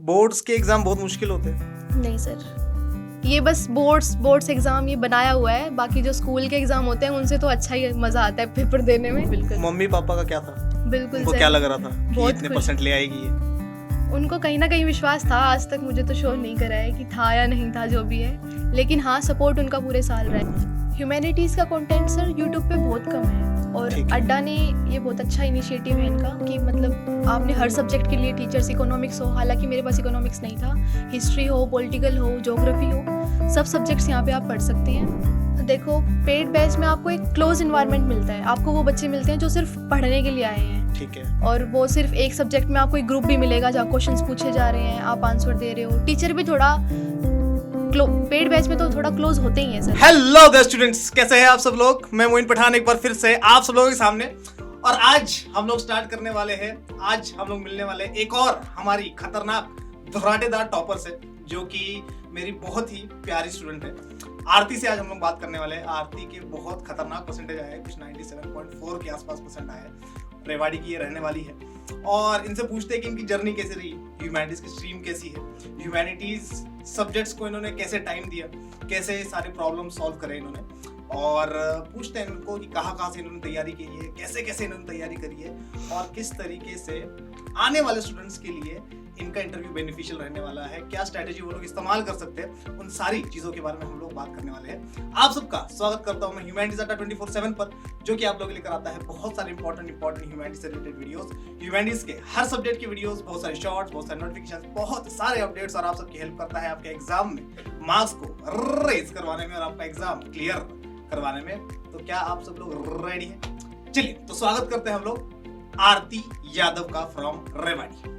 Boards के exam बहुत मुश्किल होते हैं? नहीं सर, ये बस बोर्ड्स एग्जाम ये बनाया हुआ है, बाकी जो स्कूल के एग्जाम होते हैं उनसे तो अच्छा ही मजा आता है पेपर देने में। बिल्कुल। मम्मी पापा का क्या था? बिल्कुल उनको सर, क्या लग रहा था कि बहुत इतने खुश। परसेंट ले आएगी ये? उनको कहीं ना कहीं विश्वास था, आज तक मुझे तो शो नहीं करा है कि था या नहीं था, जो भी है, लेकिन हाँ सपोर्ट उनका पूरे साल रहा है। ह्यूमैनिटीज़ का कंटेंट सर यूट्यूब पे बहुत कम है, और ठीक है। अड्डा ने ये बहुत अच्छा इनिशिएटिव है इनका कि मतलब आपने हर सब्जेक्ट के लिए टीचर्स, इकोनॉमिक्स हो, हालांकि मेरे पास इकोनॉमिक्स नहीं था, हिस्ट्री हो, पॉलिटिकल हो, ज्योग्राफी हो, सब सब्जेक्ट्स यहाँ पे आप पढ़ सकते हैं। देखो पेड बैच में आपको एक क्लोज इन्वायरमेंट मिलता है, आपको वो बच्चे मिलते हैं जो सिर्फ पढ़ने के लिए आए हैं, ठीक है। और वो सिर्फ एक सब्जेक्ट में आपको एक ग्रुप भी मिलेगा जहाँ क्वेश्चंस पूछे जा रहे हैं, आप आंसर दे रहे हो, टीचर भी थोड़ा पेड बैच में तो थोड़ा क्लोज होते ही हैं सर। हेलो देयर स्टूडेंट्स, कैसे हैं आप सब लोग? मैं मोइन पठान एक बार फिर से आप सब लोगों के सामने, और आज हम लोग स्टार्ट करने वाले हैं। आज हम लोग मिलने वाले एक और हमारी खतरनाक धराटेदार टॉपर से, जो कि मेरी बहुत ही प्यारी स्टूडेंट है, आरती से आज हम लोग बात करने वाले हैं। आरती के बहुत खतरनाक परसेंटेज आया है, कुछ 97.4 के आसपास परसेंट आया है। रेवाड़ी की ये रहने वाली है, और इनसे पूछते हैं कि इनकी जर्नी कैसे रही, ह्यूमैनिटीज की स्ट्रीम कैसी है, ह्यूमैनिटीज सब्जेक्ट्स को इन्होंने कैसे टाइम दिया, कैसे सारे प्रॉब्लम सॉल्व करे इन्होंने, और पूछते हैं इनको कि कहाँ से इन्होंने तैयारी की है, कैसे इन्होंने तैयारी करी है, और किस तरीके से आने वाले स्टूडेंट्स के लिए इनका इंटरव्यू बेनिफिशियल रहने वाला है, क्या स्ट्रैटेजी वो लोग इस्तेमाल कर सकते हैं, उन सारी चीजों के बारे में हम लोग बात करने वाले हैं। आप सबका स्वागत करता हूं मैं ह्यूमैनिटीज अड्डा 24/7 पर, जो कि आप लोगों के लिए कराता है बहुत सारे इंपॉर्टेंट ह्यूमैनिटीज से रिलेटेड वीडियोस, ह्यूमैनिटीज के हर सब्जेक्ट की वीडियोस, बहुत सारे शॉर्ट्स, बहुत सारे नोटिफिकेशंस, बहुत सारे अपडेट्स, और आप सबकी हेल्प करता है आपके एग्जाम में मार्क्स को रेज करवाने में और आपका एग्जाम क्लियर करवाने में। तो क्या आप सब लोग रेडी हैं? चलिए तो स्वागत करते हैं हम लोग आरती यादव का from Rewari.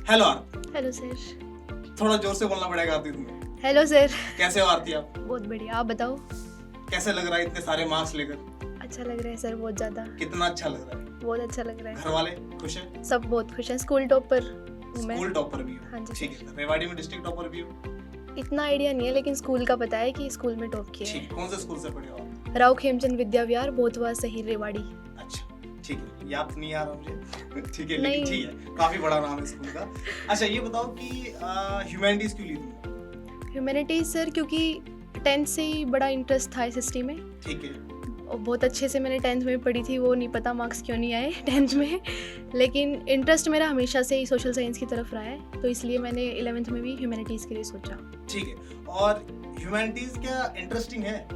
Hello Aarti. Hello sir. थोड़ा जोर से बोलना पड़ेगा आरती तुम्हें। Hello sir. कैसे हो आरती आप? बहुत बढ़िया, आप बताओ। कैसे लग रहा है इतने सारे मार्क्स लेकर? अच्छा लग रहा है सर, बहुत ज़्यादा। कितना अच्छा लग रहा है? बहुत अच्छा लग रहा है। घर वाले खुश हैं? सब बहुत खुश हैं। स्कूल टॉपर हूँ मैं। स्कूल टॉपर भी हो? हाँ जी ठीक सर। है। रेवाड़ी में डिस्ट्रिक्ट टॉपर भी हो? इतना आइडिया नहीं है, लेकिन स्कूल का पता है कि स्कूल में टॉप किया है। ठीक। कौन से स्कूल से पढ़े हो आप? राव खेमचंद विद्या विहार, बोथवा, सही, रेवाड़ी। अच्छा ठीक है, याद तो नहीं आ रहा मुझे। ठीक है, नहीं। लेकिन ठीक है, काफी बड़ा नाम है स्कूल का। अच्छा ये बताओ कि ह्यूमैनिटीज क्यों ली तुमने? ह्यूमैनिटीज सर, क्योंकि 10th से ही बड़ा इंटरेस्ट था इस हिस्ट्री में, ठीक है। और बहुत अच्छे से मैंने 10th में पढ़ी थी। वो नहीं पता मार्क्स क्यों नहीं आए 10th में, लेकिन इंटरेस्ट मेरा हमेशा से ही सोशल साइंस की तरफ रहा है, तो इसलिए मैंने 11th में भी ह्यूमैनिटीज़ के लिए सोचा। ठीक है, और ह्यूमैनिटीज क्या इंटरेस्टिंग है?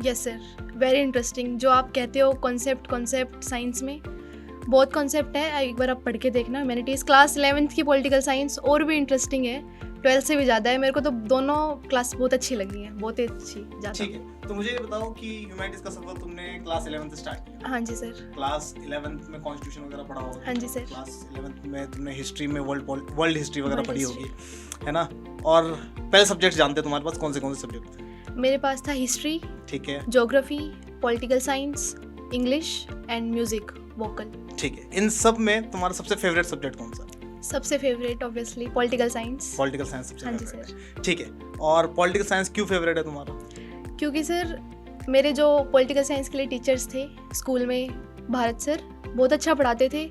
Yes sir, very interesting. जो आप कहते हो कॉन्सेप्ट साइंस में बहुत कॉन्सेप्ट है, एक बार आप पढ़ के देखना। ह्यूमैनिटीज़ क्लास 11th की पॉलिटिकल साइंस और भी इंटरेस्टिंग है, 12th से भी ज़्यादा है। मेरे को तो दोनों क्लास बहुत अच्छी लगी हैं, बहुत ही अच्छी ज़्यादा। ठीक है, तो मुझे ये बताओ कि ह्यूमैनिटीज का सफर तुमने क्लास 11th से स्टार्ट किया? हाँ जी सर। क्लास 11th में कॉन्स्टिट्यूशन वगैरह पढ़ा होगा? हाँ जी सर। क्लास 11th में तुमने हिस्ट्री में वर्ल्ड हिस्ट्री वगैरह वर्ल्ड पढ़ी हिस्ट्री। होगी, है ना? और पहले सब्जेक्ट जानते हैं तुम्हारे पास कौन से सब्जेक्ट थे? मेरे पास था हिस्ट्री, ठीक है। Geography, political science, English and music, vocal. ठीक है, इन सब में तुम्हारा सबसे फेवरेट सब्जेक्ट कौन सा? सबसे favourite obviously political science. Political science सबसे हाँ जी फेवरेट सर। है। ठीक है, और पॉलिटिकल साइंस क्यों फेवरेट है तुम्हारा? क्योंकि सर मेरे जो पॉलिटिकल साइंस के लिए टीचर्स थे स्कूल में, भारत सर बहुत अच्छा पढ़ाते थे।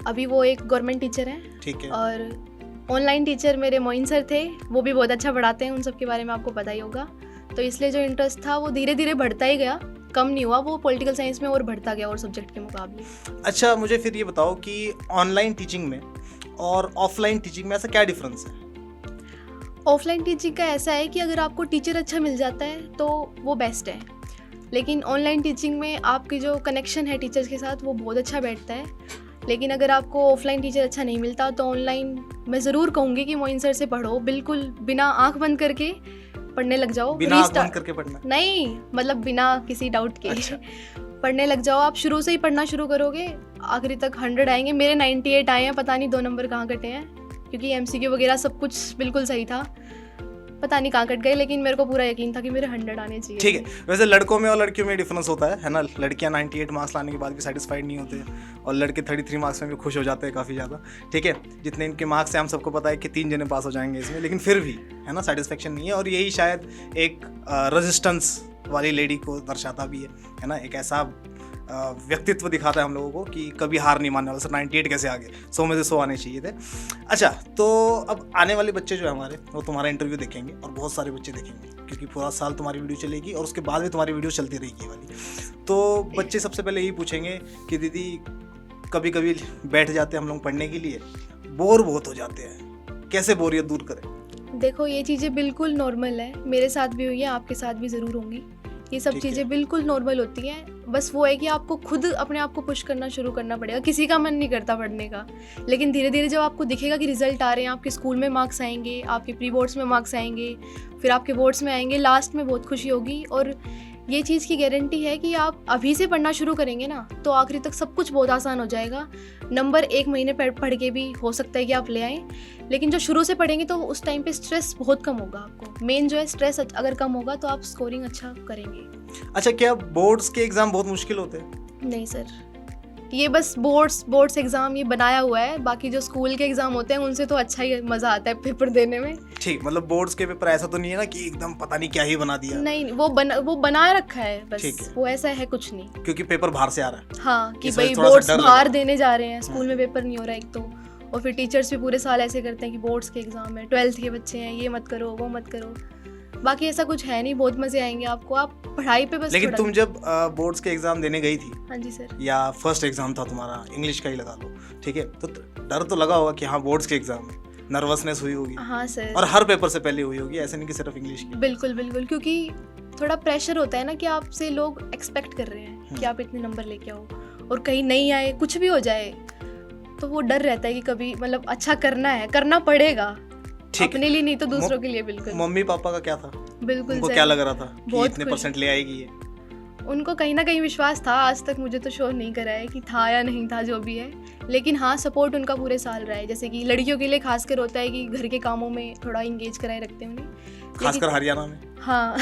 अभी वो एक गवर्नमेंट टीचर हैं। ठीक है। और ऑनलाइन टीचर मेरे मोइन सर थे, वो भी बहुत अच्छा पढ़ाते हैं, उन सब के बारे में आपको पता ही होगा। तो इसलिए जो इंटरेस्ट था वो धीरे धीरे बढ़ता ही गया, कम नहीं हुआ, वो पॉलिटिकल साइंस में और बढ़ता गया और सब्जेक्ट के मुकाबले। अच्छा मुझे फिर ये बताओ कि ऑनलाइन टीचिंग में और ऑफलाइन टीचिंग में ऐसा क्या डिफरेंस है? ऑफलाइन टीचिंग का ऐसा है कि अगर आपको टीचर अच्छा मिल जाता है तो वो बेस्ट है, लेकिन ऑनलाइन टीचिंग में आपकी जो कनेक्शन है टीचर्स के साथ वो बहुत अच्छा बैठता है। लेकिन अगर आपको ऑफलाइन टीचर अच्छा नहीं मिलता तो ऑनलाइन मैं ज़रूर कहूँगी कि मोइन सर से पढ़ो, बिल्कुल बिना आँख बंद करके पढ़ने लग जाओ। बिना आँख बंद करके पढ़ना? नहीं, मतलब बिना किसी डाउट के। अच्छा। पढ़ने लग जाओ, आप शुरू से ही पढ़ना शुरू करोगे, आखिरी तक 100 आएंगे। मेरे 98 आए हैं, पता नहीं 2 नंबर कहाँ कटे हैं, क्योंकि MCQ वगैरह सब कुछ बिल्कुल सही था, पता नहीं कहाँ कट गए, लेकिन मेरे को पूरा यकीन था कि मेरे 100 आने चाहिए। ठीक है, वैसे लड़कों में और लड़कियों में डिफरेंस होता है ना? लड़कियां 98 मार्क्स लाने के बाद भी सेटिस्फाइड नहीं होते, और लड़के 33 मार्क्स में भी खुश हो जाते हैं काफ़ी ज़्यादा। ठीक है, जितने इनके मार्क्स हैं हम सबको पता है कि 3 जने पास हो जाएंगे इसमें, लेकिन फिर भी है ना सेटिस्फेक्शन नहीं है, और यही शायद एक रेजिस्टेंस वाली लेडी को दर्शाता भी है ना? एक ऐसा व्यक्तित्व दिखाता है हम लोगों को कि कभी हार नहीं मानने वाला। सर 98 कैसे आ गए, 100 में से 100 आने चाहिए थे। अच्छा, तो अब आने वाले बच्चे जो है हमारे, वो तुम्हारा इंटरव्यू देखेंगे और बहुत सारे बच्चे देखेंगे, क्योंकि पूरा साल तुम्हारी वीडियो चलेगी और उसके बाद भी तुम्हारी वीडियो चलती रहेगी ये वाली। तो बच्चे सबसे पहले यही पूछेंगे कि दीदी कभी कभी बैठ जाते हैं हम लोग पढ़ने के लिए, बोर बहुत हो जाते हैं, कैसे बोरियत दूर करें? देखो, ये चीज़ें बिल्कुल नॉर्मल है, मेरे साथ भी हुई है, आपके साथ भी ज़रूर होंगी। ये सब चीज़ें बिल्कुल नॉर्मल होती हैं। बस वो है कि आपको खुद अपने आप को पुश करना शुरू करना पड़ेगा। किसी का मन नहीं करता पढ़ने का, लेकिन धीरे धीरे जब आपको दिखेगा कि रिजल्ट आ रहे हैं, आपके स्कूल में मार्क्स आएंगे, आपके प्री बोर्ड्स में मार्क्स आएंगे, फिर आपके बोर्ड्स में आएंगे, लास्ट में बहुत खुशी होगी। और ये चीज़ की गारंटी है कि आप अभी से पढ़ना शुरू करेंगे ना, तो आखिरी तक सब कुछ बहुत आसान हो जाएगा। नंबर 1 महीने पढ़ के भी हो सकता है कि आप ले आएँ, लेकिन जो शुरू से पढ़ेंगे तो उस टाइम पे स्ट्रेस बहुत कम होगा आपको। मेन जो है स्ट्रेस अगर कम होगा तो आप स्कोरिंग अच्छा करेंगे। अच्छा, क्या बोर्ड्स के एग्जाम बहुत मुश्किल होते हैं? नहीं सर, ये बस बोर्ड्स एग्ज़ाम ये बनाया हुआ है, बाकी जो स्कूल के एग्ज़ाम होते हैं उनसे तो अच्छा ही मज़ा आता है पेपर देने में। ठीक, मतलब बोर्ड्स के पेपर ऐसा तो नहीं है ना कि एकदम पता नहीं क्या ही बना दिया? नहीं, वो बनाया रखा है बस, वो ऐसा है कुछ नहीं। क्योंकि पेपर बाहर से आ रहा है। हाँ, कि भाई बोर्ड्स बाहर देने जा रहे हैं, स्कूल में पेपर नहीं हो रहा है एक तो, और फिर टीचर्स भी पूरे साल ऐसे करते हैं कि बोर्ड्स के एग्ज़ाम है, 12th के बच्चे हैं, ये मत करो वो मत करो। बाकी ऐसा कुछ है नहीं, बहुत मज़े आएंगे आपको, आप पढ़ाई पे बस। लेकिन तुम जब बोर्ड्स के एग्जाम देने गई थी, हाँ जी सर, या फर्स्ट एग्जाम था तुम्हारा, इंग्लिश का ही लगा लो, ठीक है, तो डर तो लगा होगा कि हाँ बोर्ड्स के एग्जाम है, नर्वसनेस हुई होगी? हाँ सर, और हर पेपर से पहले हुई होगी, ऐसा नहीं कि सिर्फ इंग्लिश की? बिल्कुल बिल्कुल, क्योंकि थोड़ा प्रेशर होता है ना कि आपसे लोग एक्सपेक्ट कर रहे हैं कि आप इतने नंबर लेके आओ, और कहीं नहीं आए, कुछ भी हो जाए, तो वो डर रहता है कि कभी मतलब अच्छा करना है, करना पड़ेगा, अपने लिए नहीं तो दूसरों के लिए। बिल्कुल। मम्मी पापा का क्या था? बिल्कुल उनको क्या लग रहा था कि इतने परसेंट ले आएगी ये? उनको कहीं ना कहीं विश्वास था, आज तक मुझे तो शो नहीं करा है कि था या नहीं था, जो भी है, लेकिन हाँ सपोर्ट उनका पूरे साल रहा है। जैसे कि लड़कियों के लिए खासकर होता है कि घर के कामों में थोड़ा इंगेज कराए रखते हैं उन्हें, खासकर हरियाणा में। हाँ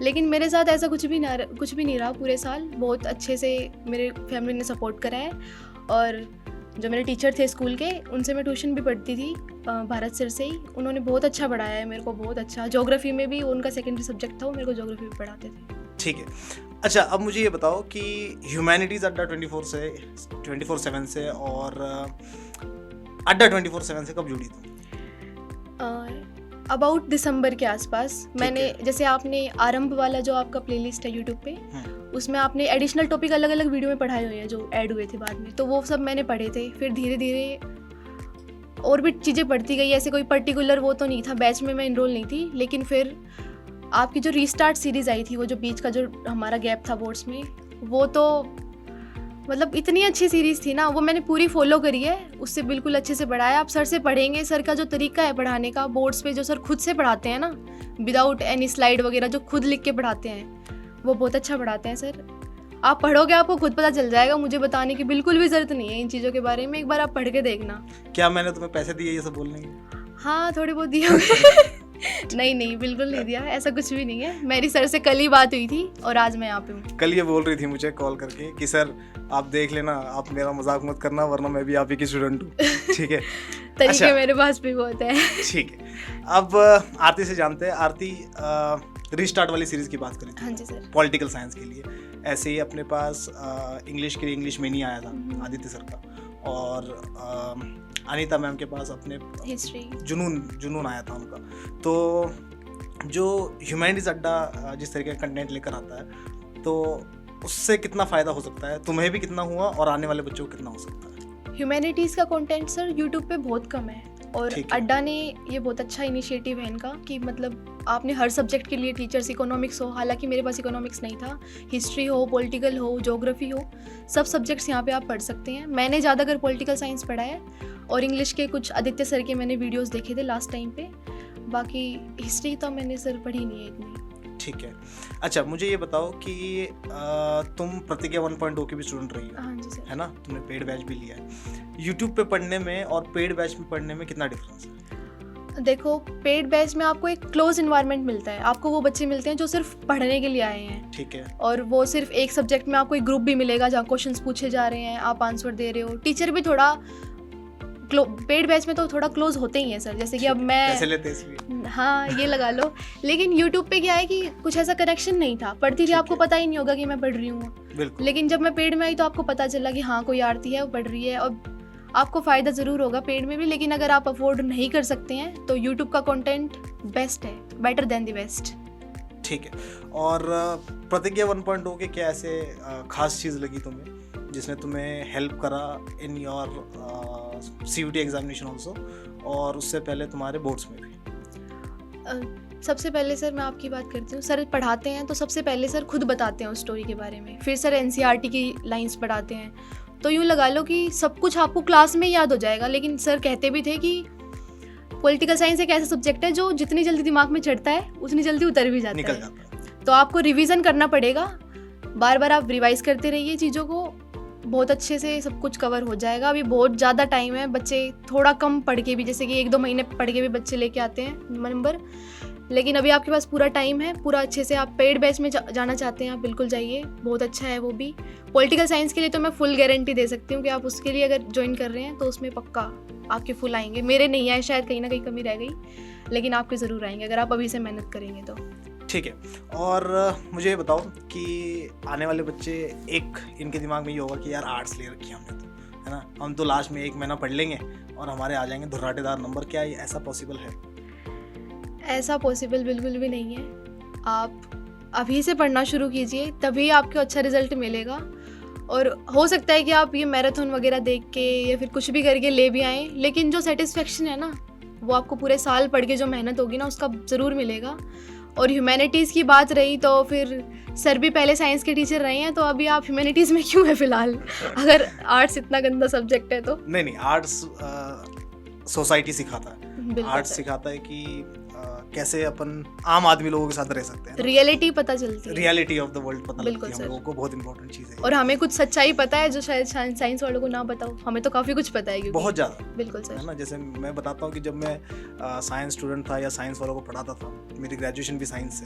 लेकिन मेरे साथ ऐसा कुछ भी नहीं रहा पूरे साल, बहुत अच्छे से मेरे फैमिली ने सपोर्ट करा है। और जो मेरे टीचर थे स्कूल के, उनसे मैं ट्यूशन भी पढ़ती थी, भारत सर से ही, उन्होंने बहुत अच्छा पढ़ाया है मेरे को, बहुत अच्छा। ज्योग्राफी में भी उनका सेकेंडरी सब्जेक्ट था, वो मेरे को ज्योग्राफी भी पढ़ाते थे। ठीक है। अच्छा, अब मुझे ये बताओ कि ह्यूमैनिटीज़ अड्डा 24/7 से और अड्डा 24/7 से कब जुड़ी तुम? अबाउट दिसंबर के आसपास मैंने, जैसे आपने आरंभ वाला जो आपका प्लेलिस्ट है यूट्यूब पे, उसमें आपने एडिशनल टॉपिक अलग अलग वीडियो में पढ़ाए हुए हैं जो ऐड हुए थे बाद में, तो वो सब मैंने पढ़े थे। फिर धीरे धीरे और भी चीज़ें पढ़ती गई, ऐसे कोई पर्टिकुलर वो तो नहीं था, बैच में मैं इनरोल नहीं थी। लेकिन फिर आपकी जो रीस्टार्ट सीरीज़ आई थी, वो जो बीच का जो हमारा गैप था बोर्ड्स में, वो तो मतलब इतनी अच्छी सीरीज़ थी ना, वो मैंने पूरी फॉलो करी है, उससे बिल्कुल अच्छे से पढ़ाया। आप सर से पढ़ेंगे, सर का जो तरीका है पढ़ाने का बोर्ड्स पे, जो सर खुद से पढ़ाते हैं ना, विदाउट एनी स्लाइड वगैरह, जो खुद लिख के पढ़ाते हैं, वो बहुत अच्छा पढ़ाते हैं सर। आप पढ़ोगे आपको खुद पता चल जाएगा, मुझे बताने की बिल्कुल भी ज़रूरत नहीं है इन चीज़ों के बारे में, एक बार आप पढ़ के देखना। क्या मैंने तुम्हें पैसे दिए ये सब बोलने के? हाँ, थोड़े बहुत दिए होंगे। नहीं बिल्कुल नहीं दिया, ऐसा कुछ भी नहीं है। मेरी सर से कल ही बात हुई थी और आज मैं यहाँ पे हूँ। कल ये बोल रही थी मुझे कॉल करके कि सर आप देख लेना, आप मेरा मजाक मत करना, वरना मैं भी आप ही की स्टूडेंट हूँ। ठीक है। तरीके अच्छा, मेरे पास भी बहुत है। ठीक है। अब आरती से जानते हैं, आरती रीस्टार्ट वाली सीरीज की बात करी थी। हाँ जी सर। पॉलिटिकल साइंस के लिए ऐसे ही अपने पास इंग्लिश के लिए इंग्लिश में नहीं आया था आदित्य सर का, और अनीता मैम के पास अपने हिस्ट्री जुनून आया था उनका। तो जो ह्यूमैनिटीज़ अड्डा जिस तरीके का कंटेंट लेकर आता है, तो उससे कितना फ़ायदा हो सकता है, तुम्हें भी कितना हुआ और आने वाले बच्चों को कितना हो सकता है? ह्यूमैनिटीज़ का कंटेंट सर यूट्यूब पे बहुत कम है, और अड्डा ने ये बहुत अच्छा इनिशिएटिव है इनका कि मतलब आपने हर सब्जेक्ट के लिए टीचर्स, इकोनॉमिक्स हो, हालांकि मेरे पास इकोनॉमिक्स नहीं था, हिस्ट्री हो, पॉलिटिकल हो, ज्योग्राफी हो, सब सब्जेक्ट्स यहाँ पे आप पढ़ सकते हैं। मैंने ज़्यादातर पॉलिटिकल साइंस पढ़ा है, और इंग्लिश के कुछ आदित्य सर के मैंने वीडियोस देखे थे लास्ट टाइम पे, बाकी हिस्ट्री तो मैंने सर पढ़ी नहीं है इतनी। ठीक है। अच्छा, मुझे ये बताओ कि तुम प्रतिज्ञा 1.0 की भी स्टूडेंट रही हो। हाँ जी सर। है ना, तुमने पेड बैच भी लिया है। यूट्यूब पे पढ़ने में और पेड बैच में पढ़ने में कितना डिफरेंस है? देखो, पेड बैच में आपको एक क्लोज इन्वायरमेंट मिलता है, आपको वो बच्चे मिलते हैं जो सिर्फ पढ़ने के लिए आए हैं। ठीक है। और वो सिर्फ एक सब्जेक्ट में आपको एक ग्रुप भी मिलेगा जहाँ क्वेश्चंस पूछे जा रहे हैं, आप आंसर दे रहे हो, टीचर भी थोड़ा पेड बैच में तो थोड़ा क्लोज होते ही हैं सर। जैसे कि अब मैं पैसे लेते इसलिए, हाँ ये लगा लो, लेकिन यूट्यूब पे क्या है कि कुछ ऐसा कनेक्शन नहीं था, पढ़ती थी आपको पता ही नहीं होगा कि मैं पढ़ रही हूँ, बिल्कुल। लेकिन जब मैं पेड में आई तो आपको पता चला कि हाँ कोई आरती है, वो पढ़ रही है, और आपको फ़ायदा ज़रूर होगा पेड में भी। लेकिन अगर आप अफोर्ड नहीं कर सकते हैं तो यूट्यूब का कंटेंट बेस्ट है, बेटर देन द बेस्ट। ठीक है। और प्रतिज्ञा 1.0 के क्या ऐसे खास चीज़ लगी तुम्हें जिसने तुम्हें हेल्प करा in your CUT examination also, और उससे पहले तुम्हारे बोर्ड्स में भी? सबसे पहले सर मैं आपकी बात करती हूँ। सर पढ़ाते हैं तो सबसे पहले सर खुद बताते हैं उस स्टोरी के बारे में, फिर सर NCERT की लाइंस पढ़ाते हैं। तो यूँ लगा लो कि सब कुछ आपको क्लास में याद हो जाएगा। लेकिन सर कहते भी थे कि पॉलिटिकल साइंस एक ऐसा सब्जेक्ट है जो जितनी जल्दी दिमाग में चढ़ता है उतनी जल्दी उतर भी जाता है। तो आपको रिवीजन करना पड़ेगा, बार बार आप रिवाइज करते रहिए चीज़ों को, बहुत अच्छे से सब कुछ कवर हो जाएगा। अभी बहुत ज़्यादा टाइम है, बच्चे थोड़ा कम पढ़ के भी, जैसे कि 1-2 महीने पढ़ के भी बच्चे लेके आते हैं नंबर, लेकिन अभी आपके पास पूरा टाइम है, पूरा अच्छे से। आप पेड बैच में जाना चाहते हैं आप बिल्कुल जाइए, बहुत अच्छा है वो भी। पॉलिटिकल साइंस के लिए तो मैं फुल गारंटी दे सकती हूँ कि आप उसके लिए अगर ज्वाइन कर रहे हैं तो उसमें पक्का आपके फुल आएंगे। मेरे नहीं आए, शायद कहीं ना कहीं कमी रह गई, लेकिन आपके ज़रूर आएंगे अगर आप अभी से मेहनत करेंगे तो। ठीक है। और मुझे ये बताओ कि आने वाले बच्चे, एक इनके दिमाग में ये होगा कि यार आर्ट्स ले रखी है हमने तो, है ना, हम तो लास्ट में 1 महीना पढ़ लेंगे और हमारे आ जाएंगे धुर्राटेदार नंबर। क्या ये ऐसा पॉसिबल है? ऐसा पॉसिबल बिल्कुल भी नहीं है। आप अभी से पढ़ना शुरू कीजिए, तभी आपको अच्छा रिजल्ट मिलेगा। और हो सकता है कि आप ये मैराथन वगैरह देख के या फिर कुछ भी करके ले भी आएँ, लेकिन जो सेटिस्फेक्शन है ना वो आपको पूरे साल पढ़ के जो मेहनत होगी ना उसका ज़रूर मिलेगा। और ह्यूमैनिटीज़ की बात रही तो फिर सर भी पहले साइंस के टीचर रहे हैं, तो अभी आप ह्यूमैनिटीज़ में क्यों है फ़िलहाल, अगर आर्ट्स इतना गंदा सब्जेक्ट है तो? नहीं, आर्ट्स सोसाइटी सिखाता है, आर्ट्स सिखाता है कि कैसे अपन आम आदमी लोगों के साथ रह सकते हैं, रियलिटी पता चलती है, रियलिटी ऑफ द वर्ल्ड पता लगती है हम सर। लोगों को, बहुत इंपॉर्टेंट चीज़ है। और हमें कुछ सच्चाई पता है जो शायद साइंस वालों को ना पता हो, हमें तो काफ़ी कुछ पता है, बहुत ज़्यादा। बिल्कुल सर, है ना। जैसे मैं बताता हूँ कि जब मैं साइंस स्टूडेंट था या साइंस वालों को पढ़ाता था, मेरी ग्रेजुएशन भी साइंस से,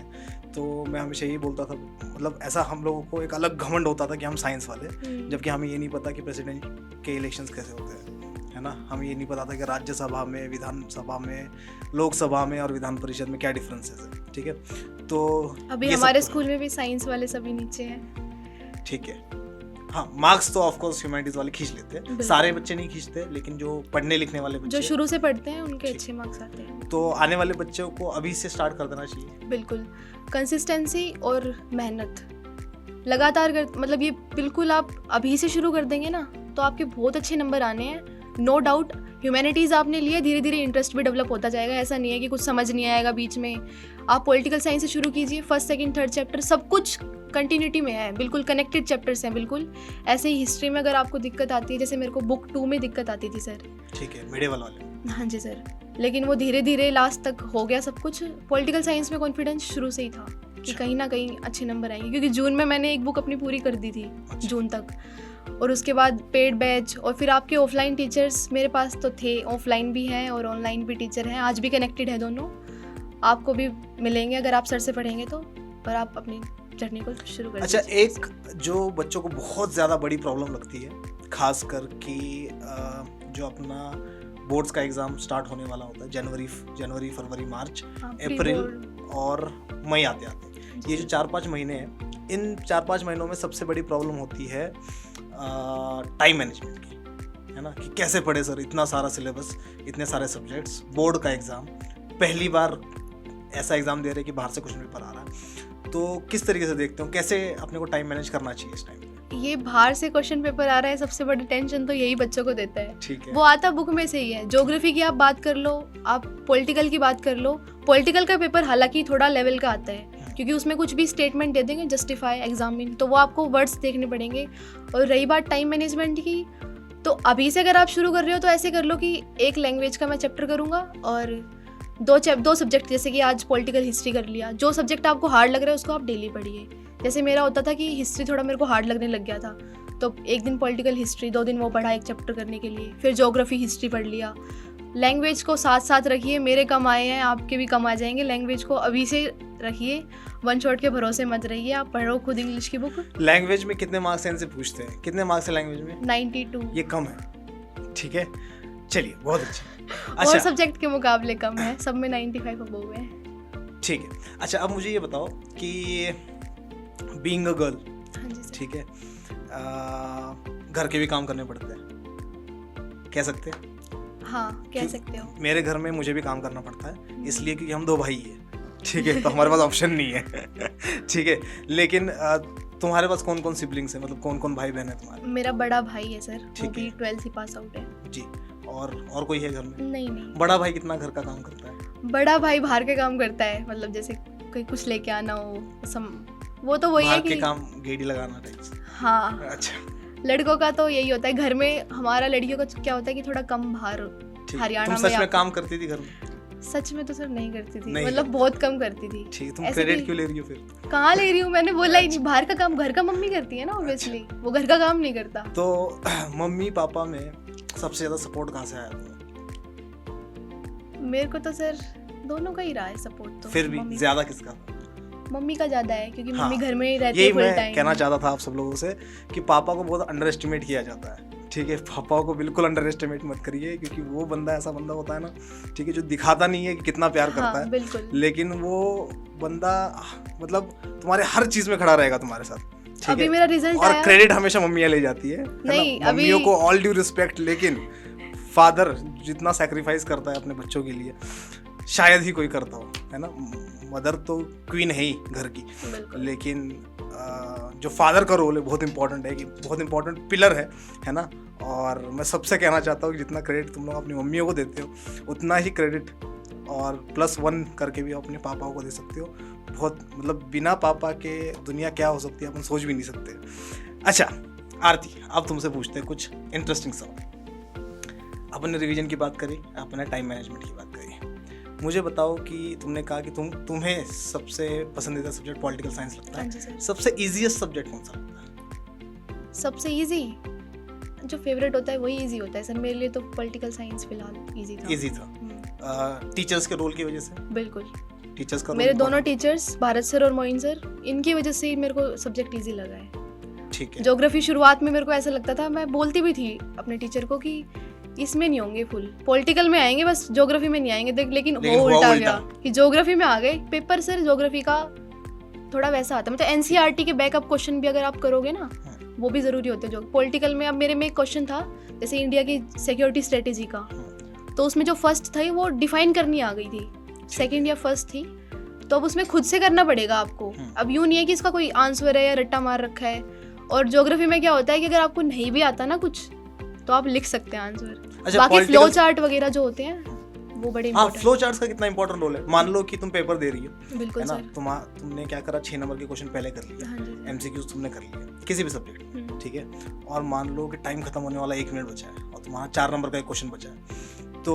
तो मैं हमेशा यही बोलता था, मतलब ऐसा हम लोगों को एक अलग घमंड होता था कि हम साइंस वाले, जबकि हमें ये नहीं पता कि प्रेसिडेंट के इलेक्शंस कैसे होते हैं, है ना। हमें ये नहीं पता था कि राज्यसभा में, विधानसभा में, लोकसभा में और विधान परिषद में क्या डिफरेंसेस है। ठीक है, तो अभी हमारे स्कूल में भी साइंस वाले सभी नीचे हैं। ठीक है। हाँ, मार्क्स तो ऑफ कोर्स ह्यूमैनिटीज वाले खींच लेते हैं, सारे बच्चे नहीं खींचते, लेकिन जो पढ़ने लिखने वाले बच्चे, जो शुरू से पढ़ते हैं, उनके अच्छे मार्क्स आते हैं। तो आने वाले बच्चों को अभी से स्टार्ट कर देना चाहिए। बिल्कुल, कंसिस्टेंसी और मेहनत लगातार मतलब ये बिल्कुल आप अभी से शुरू कर देंगे ना तो आपके बहुत अच्छे नंबर आने हैं, नो डाउट। ह्यूमैनिटीज़ आपने लिया, धीरे धीरे इंटरेस्ट भी डेवलप होता जाएगा, ऐसा नहीं है कि कुछ समझ नहीं आएगा बीच में। आप पॉलिटिकल साइंस से शुरू कीजिए, 1st, 2nd, 3rd चैप्टर सब कुछ कंटिन्यूटी में है, बिल्कुल कनेक्टेड चैप्टर्स हैं बिल्कुल। ऐसे ही हिस्ट्री में अगर आपको दिक्कत आती है, जैसे मेरे को बुक 2 में दिक्कत आती थी सर। ठीक है, मिडिवल वाले। हाँ जी सर, लेकिन वो धीरे धीरे लास्ट तक हो गया सब कुछ। पॉलिटिकल साइंस में कॉन्फिडेंस शुरू से ही था कि कहीं ना कहीं अच्छे नंबर आएंगे, क्योंकि जून में मैंने एक बुक अपनी पूरी कर दी थी, जून तक। और उसके बाद पेड बैच, और फिर आपके ऑफलाइन टीचर्स मेरे पास तो थे, ऑफलाइन भी हैं और ऑनलाइन भी टीचर हैं, आज भी कनेक्टेड है दोनों। आपको भी मिलेंगे अगर आप सर से पढ़ेंगे तो, और आप अपनी जर्नी को शुरू कर। अच्छा, एक जो बच्चों को बहुत ज़्यादा बड़ी प्रॉब्लम लगती है, खास कर कि जो अपना बोर्ड्स का एग्ज़ाम स्टार्ट होने वाला होता है, जनवरी, फरवरी, मार्च, अप्रैल और मई आते ये जो 4-5 महीने हैं, इन 4-5 महीनों में सबसे बड़ी प्रॉब्लम होती है टाइम मैनेजमेंट की, है ना, कि कैसे पढ़े सर, इतना सारा सिलेबस, इतने सारे सब्जेक्ट्स, बोर्ड का एग्ज़ाम, पहली बार ऐसा एग्ज़ाम दे रहे कि बाहर से कुछ पेपर आ रहा है, तो किस तरीके से देखते हो, कैसे अपने को टाइम मैनेज करना चाहिए इस टाइम पे? ये बाहर से क्वेश्चन पेपर आ रहा है, सबसे बड़ी टेंशन तो यही बच्चों को देता है। ठीक है, वो आता बुक में से ही है। ज्योग्राफी की आप बात कर लो, आप पॉलिटिकल की बात कर लो, पॉलिटिकल का पेपर हालांकि थोड़ा लेवल का आता है, क्योंकि उसमें कुछ भी स्टेटमेंट दे देंगे, जस्टिफाई, एग्जामिन, तो वो आपको वर्ड्स देखने पड़ेंगे। और रही बात टाइम मैनेजमेंट की, तो अभी से अगर आप शुरू कर रहे हो तो ऐसे कर लो कि एक लैंग्वेज का मैं चैप्टर करूँगा और दो सब्जेक्ट, जैसे कि आज पॉलिटिकल हिस्ट्री कर लिया, जो सब्जेक्ट आपको हार्ड लग रहा है उसको आप डेली पढ़िए। जैसे मेरा होता था कि हिस्ट्री थोड़ा मेरे को हार्ड लगने लग गया था, तो एक दिन पॉलिटिकल हिस्ट्री, 2 दिन वो पढ़ा एक चैप्टर करने के लिए, फिर ज्योग्राफी हिस्ट्री पढ़ लिया। लैंग्वेज को साथ साथ रखिए, मेरे कम आए हैं आपके भी कम आ जाएंगे, लैंग्वेज को अभी से रखिए, वन शॉट के भरोसे मत रहिए, आप पढ़ो खुद इंग्लिश की बुक। लैंग्वेज में कितने मार्क्स हैं इनसे पूछते हैं, कितने मार्क्स है लैंग्वेज में? 92। ये कम है, ठीक है, चलिए, बहुत अच्छा। और सब्जेक्ट के मुकाबले कम है, सब में 95 अबव है। ठीक है। अच्छा, अब मुझे ये बताओ कि बीइंग अ गर्ल, हाँ जी, ठीक है, घर के भी काम करने पड़ते हैं, कह सकते हैं? हाँ, कह सकते हो। मेरे घर में मुझे भी काम करना पड़ता है, इसलिए क्योंकि हम 2 भाई हैं, ठीक है, तो हमारे पास ऑप्शन नहीं है। ठीक है, लेकिन तुम्हारे पास कौन कौन सिबलिंग्स हैं, मतलब कौन कौन भाई बहन है तुम्हारे? मेरा बड़ा भाई है सर, वो ठीक भी है। 12th ही पास आउट है। जी, और कोई है घर में? नहीं, बड़ा भाई कितना घर का काम करता है? बड़ा भाई बाहर के काम करता है, मतलब जैसे कोई कुछ लेके आना हो, वो तो वही है बाहर के कि काम, गेड़ी लगाना टाइप से? हाँ, अच्छा, लड़कों का तो यही होता है घर में। हमारा लड़कियों का क्या होता है कि थोड़ा कम बाहर ठीक। हरियाणा तुम में सच में आप- काम करती थी घर में? सच में तो सर नहीं करती थी, नहीं मतलब करती। बहुत कम करती थी। ठीक, तुम ऐसे क्रेडिट भी- क्यों ले रही हो फिर? कहाँ ले रही हूँ, मैंने बोला ही नहीं। बाहर का काम घर का मम्मी करती है ना, ऑब्वियसली वो घर का काम नहीं करता। तो मम्मी पापा में सबसे ज्यादा सपोर्ट कहाँ से आया तुम्हें? मेरे को तो सर दोनों का ही रहा है सपोर्ट। तो फिर भी मम्मी ज्यादा किसका? मम्मी का ज्यादा है, क्योंकि हाँ, मम्मी घर में ही रहती यही है फुल मैं टाइम। कहना चाहता था आप सब लोगों से कि पापा को बहुत अंडर एस्टिमेट किया जाता है, ठीक है। पापा को बिल्कुल अंडर एस्टिमेट मत करिए, क्योंकि वो बंदा ऐसा बंदा होता है ना, ठीक है, जो दिखाता नहीं है कि कितना प्यार करता हाँ, है, बिल्कुल। लेकिन वो बंदा मतलब तुम्हारे हर चीज में खड़ा रहेगा तुम्हारे साथ, ठीक अभी है। मेरा रिजल्ट और आया। क्रेडिट हमेशा मम्मियाँ ले जाती है नहीं, ना? अभी- मम्मियों को ऑल ड्यू रिस्पेक्ट, लेकिन फादर जितना सेक्रीफाइस करता है अपने बच्चों के लिए शायद ही कोई करता हो, है ना। मदर तो क्वीन है ही घर की, बिल्कुल। लेकिन जो फादर का रोल है बहुत इंपॉर्टेंट है, कि बहुत इंपॉर्टेंट पिलर है ना। और मैं सबसे कहना चाहता हूँ कि जितना क्रेडिट तुम लोग अपनी मम्मियों को देते हो, उतना ही क्रेडिट और +1 करके भी अपने पापाओं को दे सकते हो। बहुत मतलब बिना पापा के दुनिया क्या हो सकती है अपन सोच भी नहीं सकते। अच्छा आरती, अब तुमसे पूछते हैं कुछ इंटरेस्टिंग सवाल। अपन ने रिवीजन की बात करी, अपन ने टाइम मैनेजमेंट की बात करी। मुझे बताओ कि तुमने कहा कि तुम्हें सबसे पसंदीदा सब्जेक्ट पॉलिटिकल साइंस लगता हाँ है, जी सर। सबसे इजीएस्ट सब्जेक्ट कौन सा लगता है? सबसे इजी जो फेवरेट होता है वही इजी होता है सर। मेरे लिए तो पॉलिटिकल साइंस फिलहाल इजी था। इजी था। टीचर्स के रोल की वजह से? बिल्कुल। टीचर्स का मेरे रोल दोनों टीचर्स, भारत सर और मोइन सर, इनकी वजह से ही मेरे को सब्जेक्ट इजी लगा है। ठीक है। ज्योग्राफी शुरुआत में मेरे को ऐसा लगता था, मैं बोलती भी थी अपने टीचर को कि इसमें नहीं होंगे फुल, पॉलिटिकल में आएंगे बस, ज्योग्राफी में नहीं आएंगे। लेकिन लेकिन वो हुआ उल्टा उल्टा। गया कि ज्योग्राफी में आ गए। पेपर सर ज्योग्राफी का थोड़ा वैसा आता है, मतलब एनसीईआरटी के बैकअप क्वेश्चन भी अगर आप करोगे ना, वो भी ज़रूरी होते हैं। जो पॉलिटिकल में अब मेरे में एक क्वेश्चन था जैसे इंडिया की सिक्योरिटी स्ट्रेटेजी का, तो उसमें जो फर्स्ट थी वो डिफाइन करनी आ गई थी, सेकंड या फर्स्ट थी, तो अब उसमें खुद से करना पड़ेगा आपको। अब यूँ नहीं है कि इसका कोई आंसर है या रट्टा मार रखा है। और ज्योग्राफी में क्या होता है कि अगर आपको नहीं भी आता ना कुछ, तो आप लिख सकते हैं आंसर। अच्छा, बाकी फ्लो political- चार्ट वगैरह जो होते हैं वो बड़े हाँ, इंपॉर्टेंट। फ्लो चार्ट्स का कितना इंपॉर्टेंट रोल है। मान लो कि तुम पेपर दे रही हो, बिल्कुल है ना, सर। तुमने क्या करा, 6 नंबर के क्वेश्चन पहले कर लिया, हाँ जी। एमसीक्यूज तुमने कर लिया किसी भी सब्जेक्ट, ठीक है। और मान लो कि टाइम खत्म होने वाला 1 मिनट बचा है और तुम्हारा 4 नंबर का एक क्वेश्चन बचा है, तो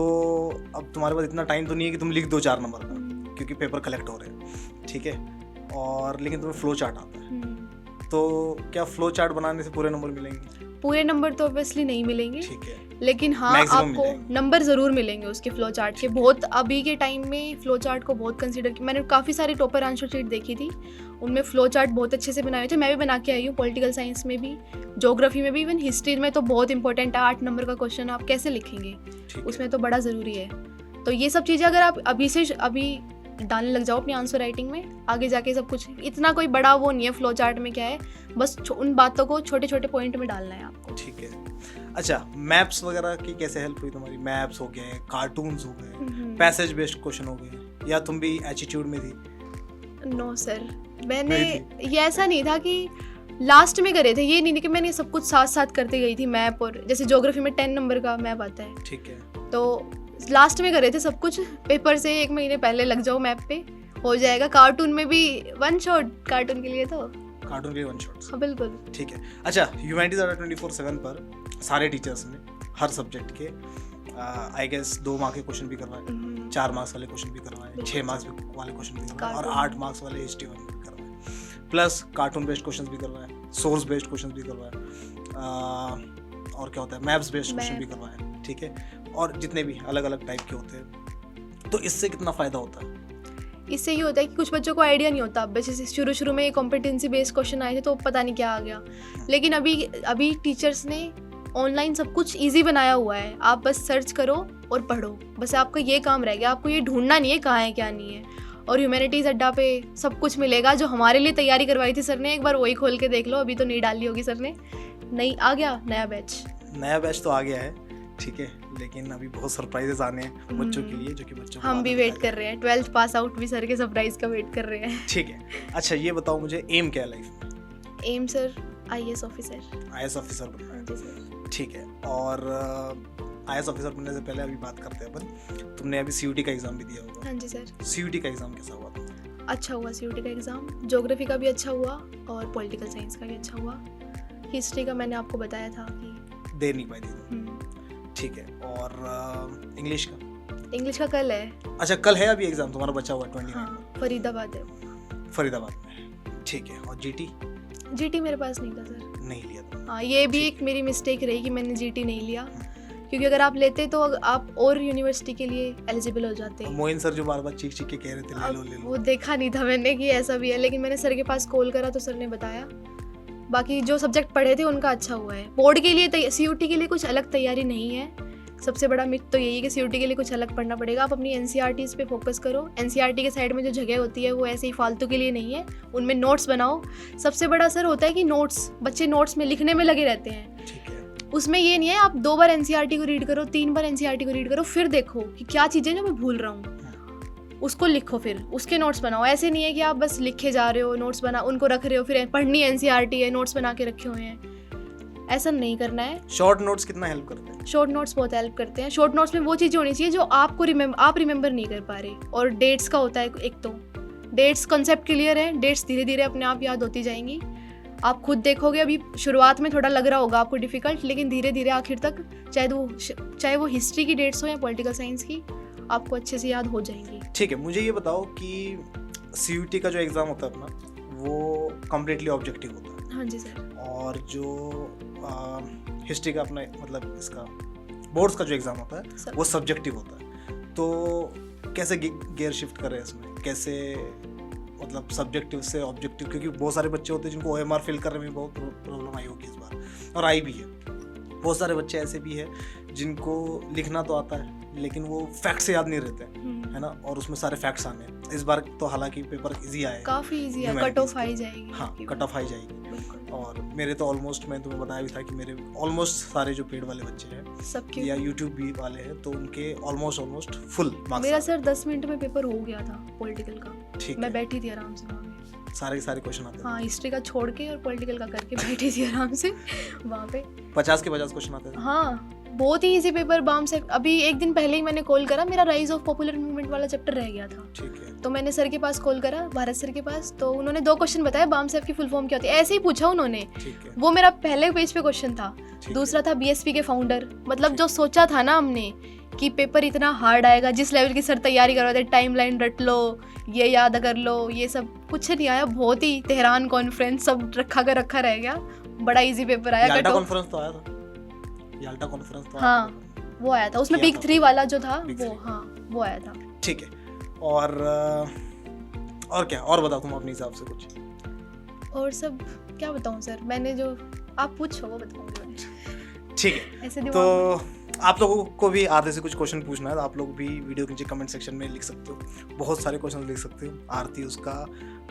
अब तुम्हारे पास इतना टाइम तो नहीं है कि तुम लिख दो 4 नंबर का, क्योंकि पेपर कलेक्ट हो रहे हैं, ठीक है। और लेकिन तुम्हें फ्लो चार्ट आता है, तो क्या फ्लो चार्ट बनाने से पूरे नंबर मिलेंगे? पूरे नंबर तो ऑब्वियसली नहीं मिलेंगे, ठीक है, लेकिन हाँ Maximum आपको मिलेंगे। नंबर ज़रूर मिलेंगे उसके फ्लो चार्ट के। बहुत अभी के टाइम में फ्लो चार्ट को बहुत कंसीडर किया। मैंने काफ़ी सारी टॉपर आंसर शीट देखी थी, उनमें फ्लो चार्ट बहुत अच्छे से बनाए थे। मैं भी बना के आई हूँ, पॉलिटिकल साइंस में भी, ज्योग्राफी में भी, इवन हिस्ट्री में तो बहुत इंपॉर्टेंट है। 8 नंबर का क्वेश्चन आप कैसे लिखेंगे, ठीक उसमें तो बड़ा ज़रूरी है। तो ये सब चीज़ें अगर आप अभी डालने लग जाओ अपनी आंसर राइटिंग में, आगे जाके सब कुछ इतना कोई बड़ा वो नहीं है। फ्लो चार्ट में क्या है, बस उन बातों को छोटे छोटे पॉइंट में डालना है आपको। ठीक है। अच्छा, मैप्स वगैरह की कैसे हेल्प हुई तुम्हारी? मैप्स हो गए, कार्टून्स हो गए, पैसेज बेस्ड क्वेश्चन हो गए, या तुम भी एटीट्यूड में थी? नो सर, मैंने नहीं ये ऐसा नहीं था कि लास्ट में करे थे, ये नहीं कि मैंने सब कुछ साथ साथ करते गई थी। मैप और जैसे ज्योग्राफी में 10 नंबर का मैप आता है, ठीक है, तो लास्ट में करे थे सब कुछ। पेपर से 1 महीने पहले लग जाओ, मैप पे हो जाएगा। कार्टून में भी 1 शॉट, कार्टून के लिए तो कार्टून के 1 शॉट्स, हाँ बिल्कुल। ठीक है। अच्छा, ह्यूमैनिटीज 24/7 पर सारे टीचर्स ने हर सब्जेक्ट के आई गेस 2 मार्क्स के क्वेश्चन भी करवाए, 4 मार्क्स वाले क्वेश्चन भी करवाए, 6 मार्क्स वाले क्वेश्चन भी करवाए, और 8 मार्क्स वाले हिस्ट्री वाले भी करवाए, प्लस कार्टून बेस्ड क्वेश्चन भी करवाए, सोर्स बेस्ड क्वेश्चन भी करवाए, और क्या होता है, मैप्स बेस्ड क्वेश्चन भी करवाए, ठीक है। और जितने भी अलग अलग टाइप के होते हैं। तो इससे कितना फ़ायदा होता है? इससे ये होता है कि कुछ बच्चों को आइडिया नहीं होता। अब जैसे शुरू में कॉम्पिटेंसी बेस्ड क्वेश्चन आए थे तो पता नहीं क्या आ गया, लेकिन अभी टीचर्स ने ऑनलाइन सब कुछ इजी बनाया हुआ है। आप बस सर्च करो और पढ़ो, बस आपका ये काम रह गया। आपको ये ढूंढना नहीं है कहाँ है क्या नहीं है। और ह्यूमैनिटीज़ अड्डा पे सब कुछ मिलेगा जो हमारे लिए तैयारी करवाई थी सर ने, एक बार वही खोल के देख लो, अभी तो नहीं डाली होगी सर ने, नहीं आ गया नया बैच तो आ गया है, ठीक है, लेकिन अभी बहुत सरप्राइजेस आने हैं बच्चों के लिए, जो कि बच्चों को हम बाद भी में वेट बताया कर रहे हैं, 12th पास आउट भी सर के सरप्राइज का वेट कर रहे हैं। जाएगा। ठीक है, अच्छा ये बताओ मुझे एम क्या है लाइफ में? Am sir IAS officer. IAS officer बनना है, जी सर। ठीक है। और IAS ऑफिसर बनने से पहले अभी बात करते हैं अपन, तुमने अभी CUT का एग्जाम भी दिया होगा। हाँ जी सर। CUT का एग्जाम कैसा हुआ था? अच्छा हुआ CUT का एग्ज़ाम, ज्योग्राफी का भी अच्छा हुआ और पॉलिटिकल साइंस का भी अच्छा हुआ। हिस्ट्री का मैंने आपको बताया था कि दे नहीं पाई थी, ठीक है। और इंग्लिश का कल है। अच्छा कल है अभी एग्जाम तुम्हारा बचा हुआ 29 हाँ, फरीदाबाद है। फरीदाबाद में, ठीक है। और GT मेरे पास नहीं था सर। नहीं लिया था? हाँ, ये भी एक मेरी मिस्टेक रही कि मैंने GT नहीं लिया, क्योंकि अगर आप लेते तो आप और यूनिवर्सिटी के लिए एलिजिबल हो जाते। मोइन सर जो बार बार चीख के कह रहे थे ले लो, वो देखा नहीं था मैंने कि ऐसा भी है, लेकिन मैंने सर के पास कॉल करा तो सर ने बताया। बाकी जो सब्जेक्ट पढ़े थे उनका अच्छा हुआ है। बोर्ड के लिए CUT के लिए कुछ अलग तैयारी नहीं है। सबसे बड़ा मिथ तो यही है कि CUT के लिए कुछ अलग पढ़ना पड़ेगा। आप अपनी NCERTs पे फोकस करो। NCERT के साइड में जो जगह होती है वो ऐसे ही फालतू के लिए नहीं है, उनमें नोट्स बनाओ। सबसे बड़ा असर होता है कि नोट्स, बच्चे नोट्स में लिखने में लगे रहते हैं, ठीक है। उसमें ये नहीं है आप 2 बार NCERT को रीड करो, 3 बार NCERT को रीड करो, फिर देखो कि क्या चीज़ें जो मैं भूल रहा हूँ, उसको लिखो, फिर उसके नोट्स बनाओ। ऐसे नहीं है कि आप बस लिखे जा रहे हो, नोट्स बना उनको रख रहे हो, फिर पढ़नी NCERT है, नोट्स बना के रखे हुए हैं, ऐसा नहीं करना है। शॉर्ट नोट्स कितना हेल्प करते हैं? शॉर्ट नोट्स बहुत हेल्प करते हैं। शॉर्ट नोट्स में वो चीज़ें होनी चाहिए जो आपको आप रिमेंबर नहीं कर पा रहे, और डेट्स का होता है एक तो डेट्स कंसेप्ट क्लियर है, डेट्स धीरे धीरे अपने आप याद होती जाएंगी। आप खुद देखोगे अभी शुरुआत में थोड़ा लग रहा होगा आपको डिफिकल्ट, लेकिन धीरे धीरे आखिर तक चाहे वो हिस्ट्री की डेट्स हो या पॉलिटिकल साइंस की, आपको अच्छे से याद हो जाएंगी। ठीक है, मुझे ये बताओ कि CUT का जो एग्ज़ाम होता है अपना, वो कम्प्लीटली ऑब्जेक्टिव होता है? हाँ जी सर। और जो हिस्ट्री का अपना मतलब इसका बोर्ड्स का जो एग्ज़ाम होता है वो सब्जेक्टिव होता है, तो कैसे गियर शिफ्ट कर रहे हैं इसमें, कैसे मतलब सब्जेक्टिव से ऑब्जेक्टिव? क्योंकि बहुत सारे बच्चे होते हैं जिनको OMR फिल करने में बहुत प्रॉब्लम आई होगी इस बार, और आई भी है। बहुत सारे बच्चे ऐसे भी हैं जिनको लिखना तो आता है लेकिन वो फैक्ट्स याद नहीं रहते, है ना, और उसमें सारे फैक्ट्स आने हैं। इस बार तो हालांकि पेपर इजी आया है, काफ़ी इजी है, कट ऑफ आई जाएगी। हाँ, कट ऑफ आई जाएगी। और मेरे तो ऑलमोस्ट, मैं तुम्हें बताया भी था कि मेरे ऑलमोस्ट सारे जो पेड वाले बच्चे हैं सबके या यूट्यूब भी वाले हैं, तो उनके ऑलमोस्ट फुल मार्क्स। मेरा सर 10 मिनट में पेपर हो गया था पॉलिटिकल का। ठीक, मैं बैठी थी आराम से वहाँ पे, सारे क्वेश्चन आते थे। हाँ, हिस्ट्री का छोड़ के और पॉलिटिकल का करके बैठी थी आराम से वहाँ पे। 50 के 50 क्वेश्चन आते थे। हाँ, बहुत ही इजी पेपर। बाम से अभी एक दिन पहले ही मैंने कॉल करा, मेरा राइज ऑफ पॉपुलर मूवमेंट वाला चैप्टर रह गया था। ठीक है। तो मैंने सर के पास कॉल करा, भारत सर के पास, तो उन्होंने 2 क्वेश्चन बताया, बाम साहब की फुल फॉर्म क्या होती है, ऐसे ही पूछा उन्होंने। ठीक है। वो मेरा पहले पेज पे क्वेश्चन था। दूसरा था BSP के फाउंडर। मतलब जो सोचा था ना हमने कि पेपर इतना हार्ड आएगा, जिस लेवल की सर तैयारी करवाते, टाइमलाइन रट लो, ये याद कर लो, ये सब कुछ नहीं आया। बहुत ही तेहरान कॉन्फ्रेंस सब रखा रह गया। बड़ा इजी पेपर आया। याल्टा कॉन्फ्रेंस तो आया था, याल्टा कॉन्फ्रेंस तो हाँ, वो आया था। उसमें बिग 3 वाला जो था वो, हाँ, वो आया था। ठीक है। और क्या, और बताओ तुम अपने हिसाब से कुछ। और सब क्या बताऊं सर, मैंने जो आप पूछो वो बताऊंगी। ठीक है, ऐसे तो आप लोगों को भी आधे से कुछ क्वेश्चन पूछना है तो आप लोग भी वीडियो के नीचे कमेंट सेक्शन में लिख सकते हो, बहुत सारे क्वेश्चन लिख सकते हो। आरती उसका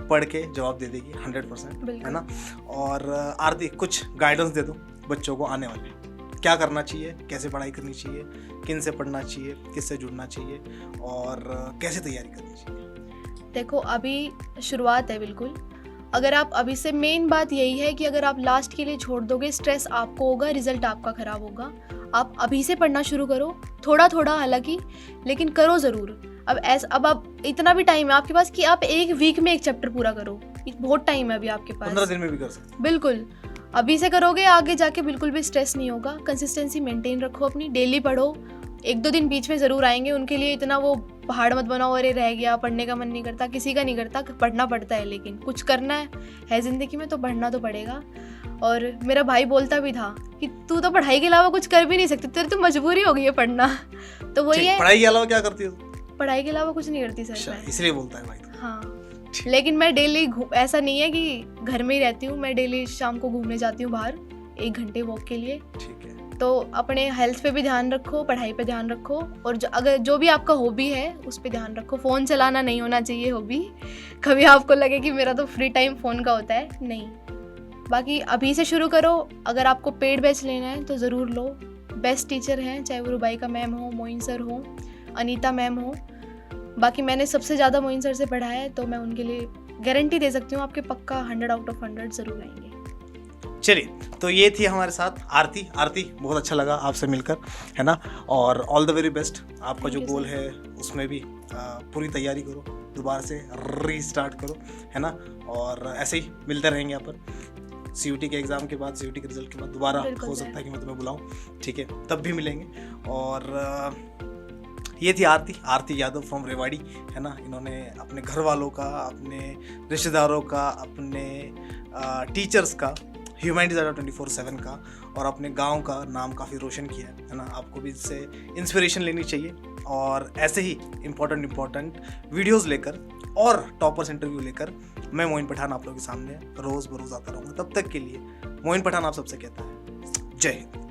पढ़ के जवाब दे देगी 100%, है ना। और आरती कुछ गाइडेंस दे दो बच्चों को, आने वाले क्या करना चाहिए, कैसे पढ़ाई करनी चाहिए, किन से पढ़ना चाहिए, किससे जुड़ना चाहिए, और कैसे तैयारी करनी चाहिए। देखो, अभी शुरुआत है बिल्कुल। अगर आप अभी से, मेन बात यही है कि अगर आप लास्ट के लिए छोड़ दोगे, स्ट्रेस आपको होगा, रिजल्ट आपका ख़राब होगा। आप अभी से पढ़ना शुरू करो, थोड़ा थोड़ा हालांकि, लेकिन करो ज़रूर। अब आप इतना भी टाइम है आपके पास कि आप एक वीक में एक चैप्टर पूरा करो, बहुत टाइम है अभी आपके पास। 15 दिन में भी कर सकते। बिल्कुल, अभी से करोगे, आगे जाके बिल्कुल भी स्ट्रेस नहीं होगा। कंसिस्टेंसी मेंटेन रखो अपनी, डेली पढ़ो। 1-2 दिन बीच में ज़रूर आएंगे, उनके लिए इतना वो पहाड़ मत बनाओ, अरे रह गया, पढ़ने का मन नहीं करता। किसी का नहीं करता, पढ़ना पड़ता है, लेकिन कुछ करना है ज़िंदगी में तो पढ़ना तो पड़ेगा। और मेरा भाई बोलता भी था कि तू तो पढ़ाई के अलावा कुछ कर भी नहीं सकती, तेरी तो मजबूरी हो गई है पढ़ना। तो वही है। पढ़ाई के अलावा क्या करती हो? पढ़ाई के अलावा कुछ नहीं करती सर मैं। इसलिए बोलता है भाई। हाँ, लेकिन मैं डेली, ऐसा नहीं है कि घर में ही रहती हूँ, मैं डेली शाम को घूमने जाती हूँ बाहर 1 घंटे वॉक के लिए। ठीक है। तो अपने हेल्थ पे भी ध्यान रखो, पढ़ाई पे ध्यान रखो, और अगर जो भी आपका हॉबी है उस पे ध्यान रखो। फ़ोन चलाना नहीं होना चाहिए हॉबी। कभी आपको लगे कि मेरा तो फ्री टाइम फ़ोन का होता है, नहीं। बाकी अभी से शुरू करो। अगर आपको पेड बैच लेना है तो ज़रूर लो। बेस्ट टीचर हैं, चाहे वो रुबाइका मैम हो, मोइन सर हो, अनीता मैम हो। बाकी मैंने सबसे ज़्यादा मोइन सर से पढ़ा है, तो मैं उनके लिए गारंटी दे सकती हूँ आपके पक्का 100 आउट ऑफ 100 ज़रूर आएंगे। चलिए, तो ये थी हमारे साथ आरती। बहुत अच्छा लगा आपसे मिलकर, है ना। और ऑल द वेरी बेस्ट। आपका जो गोल है उसमें भी पूरी तैयारी करो, दोबारा से रीस्टार्ट करो, है ना। और ऐसे ही मिलते रहेंगे अपन। CUT के एग्ज़ाम के बाद, CUT के रिजल्ट के बाद दोबारा हो सकता है कि मैं तुम्हें बुलाऊं, ठीक है, तब भी मिलेंगे। और ये थी आरती यादव फ्रॉम रेवाड़ी, है ना। इन्होंने अपने घर वालों का, अपने रिश्तेदारों का, अपने टीचर्स का, ह्यूमैनिटीज़ अड्डा 24/7 का और अपने गांव का नाम काफ़ी रोशन किया है ना। आपको भी इससे इंस्पिरेशन लेनी चाहिए और ऐसे ही इम्पोर्टेंट वीडियोस लेकर और टॉपर्स इंटरव्यू लेकर मैं मोइन पठान आप लोगों के सामने रोज़ बरोज़ आता रहूँगा। तब तक के लिए मोइन पठान आप सबसे कहता है जय हिंद।